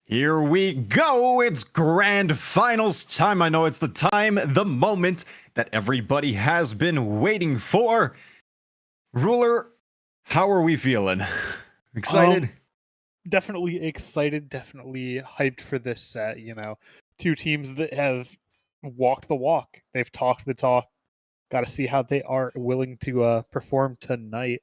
Here we go. It's grand finals time. I know it's the time, the moment that everybody has been waiting for. Ruler, how are we feeling? Excited? Definitely excited, definitely hyped for this set, Two teams that have walked the walk. They've talked the talk. Got to see how they are willing to perform tonight.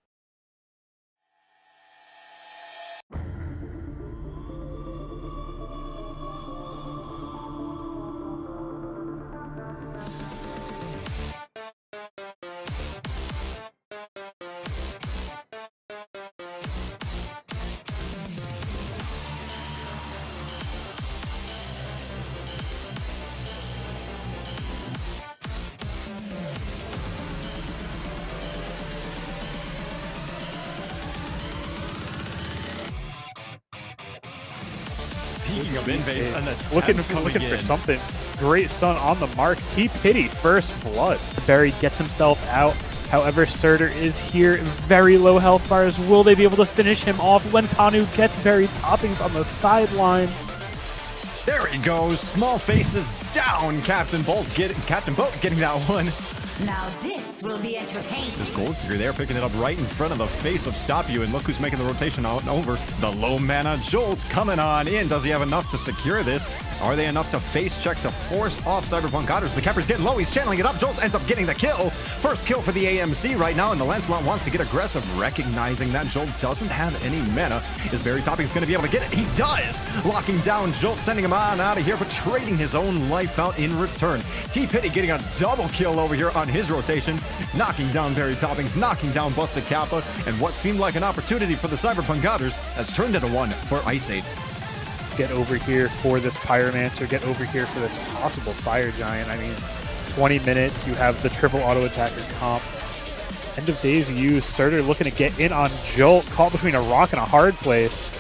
Speaking of invades, an attempt Looking coming for in. something. Great stun on the mark. T-Pity, first blood. Barry gets himself out. However, Surtur is here. Very low health bars. Will they be able to finish him off when Kanu gets Barry toppings on the sideline? There he goes. Small faces down. Captain Bolt getting that one. Now this will be entertaining. This gold figure there picking it up right in front of the face of Stop You, and look who's making the rotation out and over. The low mana Jolt coming on in. Does he have enough to secure this? Are they enough to face check to force off Cyberpunk Otters? The Capper's getting low. He's channeling it up. Jolt ends up getting the kill. First kill for the AMC right now, and the Lancelot wants to get aggressive, recognizing that Jolt doesn't have any mana. Is Barry Toppings going to be able to get it? He does! Locking down Jolt, sending him on out of here, but trading his own life out in return. T-Pity getting a double kill over here on his rotation, knocking down Barry Toppings, knocking down Busted Kappa, and what seemed like an opportunity for the Cyberpunk Otters has turned into one for Ice Age. Get over here for this Pyromancer, get over here for this possible Fire Giant. I mean, 20 minutes, you have the triple auto attacker comp. End of days use. Surtur looking to get in on Jolt, caught between a rock and a hard place.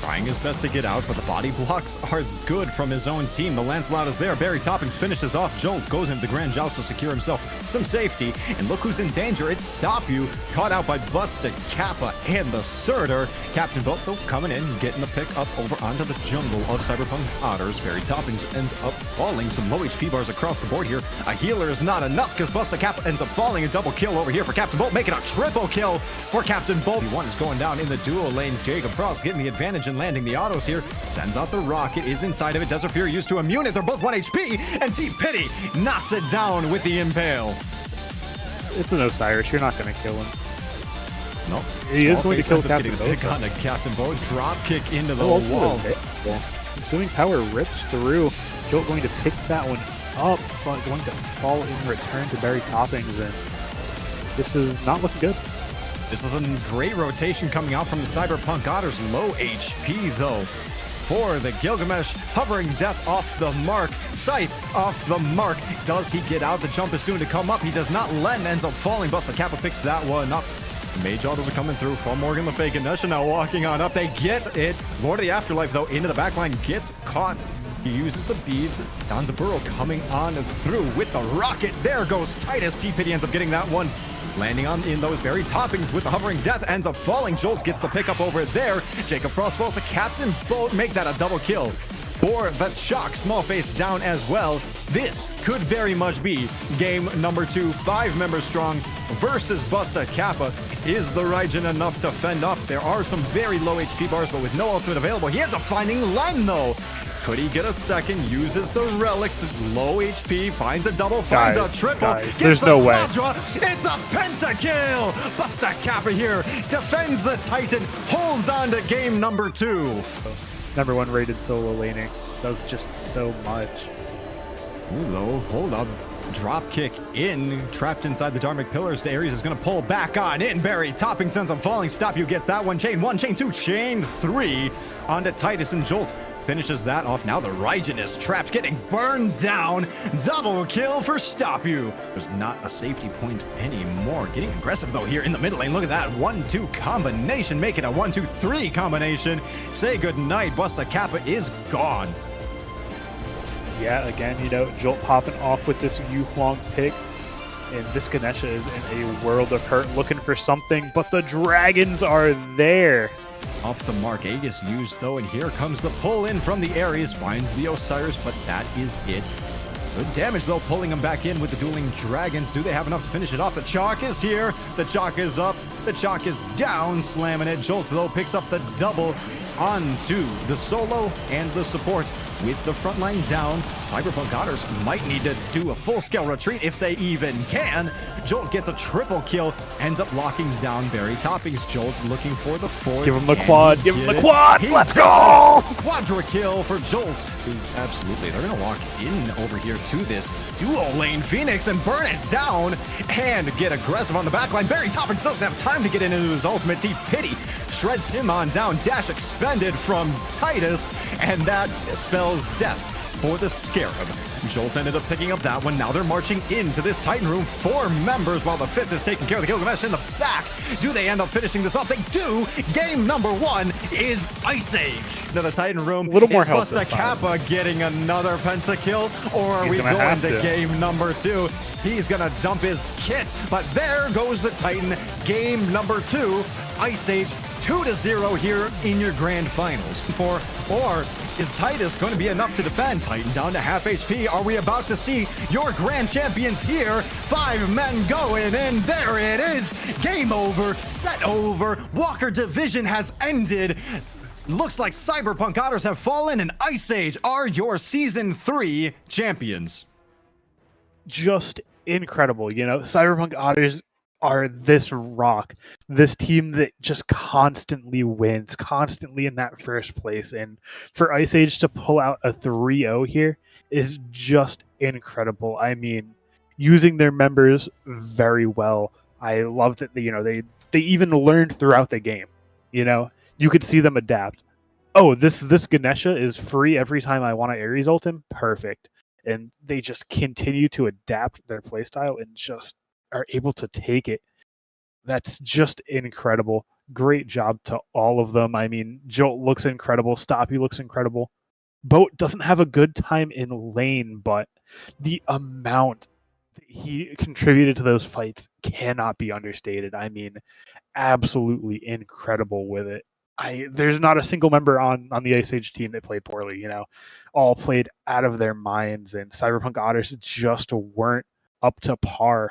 Trying his best to get out, but the body blocks are good from his own team. The Lancelot is there. Barry Toppings finishes off Jolt, goes into the Grand Joust to secure himself some safety. And look who's in danger. It's Stop You, caught out by Busted Kappa and the Surtur. Captain Bolt, though, coming in, getting the pick up over onto the jungle of Cyberpunk Otters. Barry Toppings ends up falling. Some low HP bars across the board here. A healer is not enough because Busted Kappa ends up falling. A double kill over here for Captain Bolt, making a triple kill for Captain Bolt. One is going down in the duo lane. Jacob Frost getting the advantage and landing the autos here. Sends out the rocket, is inside of it. Desert Fury used to immune it. They're both 1 HP, and T-Pity knocks it down with the impale. It's an Osiris. You're not going to kill him. Nope. He is going to kill Captain Boat. Pick on a Captain Boat. Drop kick into the wall. Consuming power rips through. Jolt going to pick that one up, but going to fall in return to Barry Toppings, and this is not looking good. This is a great rotation coming out from the Cyberpunk Otters. Low HP, though, for the Gilgamesh. Hovering Death off the mark. Sight off the mark. Does he get out? The jump is soon to come up. He does not. Len ends up falling. Busted Kappa picks that one up. Mage autos are coming through from Morgan Le Fake, and Nesha now walking on up. They get it. Lord of the Afterlife, though, into the backline. Gets caught. He uses the beads. Danzaburo coming on through with the rocket. There goes Titus. T-Pity ends up getting that one. Landing on in those Barry Toppings with the hovering death, ends up falling. Jolt gets the pickup over there. Jacob Frost falls to Captain Boat, make that a double kill for the Shock. Small face down as well. This could very much be game number 2. 5 members strong versus Busted Kappa. Is the Raijin enough to fend off? There are some very low HP bars, but with no ultimate available, he ends up finding Len though. Could he get a second? Uses the relics. Low HP. Finds a double. Finds a triple. There's no way. It's a pentakill. Busted Kappa here defends the Titan. Holds on to game number 2. Number 1 rated solo laning. Does just so much. Ooh, though. Hold up. Drop kick in. Trapped inside the Dharmic Pillars. The Ares is going to pull back on in. Barry Topping sends him falling. Stop You gets that one. Chain 1, chain 2, chain 3 onto Titus, and Jolt finishes that off. Now the Raijin is trapped, getting burned down. Double kill for Stop You. There's not a safety point anymore. Getting aggressive, though, here in the middle lane. Look at that 1-2 combination. Make it a 1-2-3 combination. Say goodnight. Busted Kappa is gone. Yeah, again, Jolt popping off with this Yu Huang pick. And this Ganesha is in a world of hurt, looking for something, but the dragons are there. off the mark. Aegis used though, and here comes the pull in from the Ares. Finds the Osiris, but that is it. Good damage though, pulling him back in with the dueling dragons. Do they have enough to finish it off? The chalk is here. The chalk is up. The chalk is down, slamming it. Jolt though picks up the double onto the solo and the support. With the front line down, Cyberpunk Otters might need to do a full-scale retreat if they even can. Jolt gets a triple kill, ends up locking down Berry Toppings. Jolt looking for the fourth. Give him the quad. Give him the quad. He Let's does. go. Quadra kill for Jolt. Who's absolutely, they're going to walk in over here to this duo lane Phoenix and burn it down and get aggressive on the backline. Berry Toppings doesn't have time to get into his ultimate. Pity shreds him on down. Dash expended from Titus, and that spells death for the Scarab. Jolt ended up picking up that one. Now they're marching into this Titan room. 4 members while the 5th is taking care of the Gilgamesh in the back. Do they end up finishing this off? They do. Game number 1 is Ice Age. Now the Titan room. A little more is help Busta this time. Kappa getting another pentakill, or are He's we gonna going have to to. game number 2? He's gonna dump his kit, but there goes the Titan. Game number 2, Ice Age. 2-0 here in your grand finals. Or is Titus going to be enough to defend? Titan down to half HP. Are we about to see your grand champions here? 5 men going, and there it is. Game over, set over. Walker Division has ended. Looks like Cyberpunk Otters have fallen, and Ice Age are your Season 3 champions. Just incredible. You know, Cyberpunk Otters are this rock, this team that just constantly wins, constantly in that first place. And for Ice Age to pull out a 3-0 here is just incredible. I mean, using their members very well. I love that they even learned throughout the game. You know, you could see them adapt. Oh, this Ganesha is free every time I want to Ares ult him. Perfect. And they just continue to adapt their playstyle and just are able to take it. That's just incredible. Great job to all of them. I mean, Jolt looks incredible. Stoppy looks incredible. Boat doesn't have a good time in lane, but the amount that he contributed to those fights cannot be understated. I mean, absolutely incredible with it. There's not a single member on the Ice Age team that played poorly, you know. All played out of their minds, and Cyberpunk Otters just weren't up to par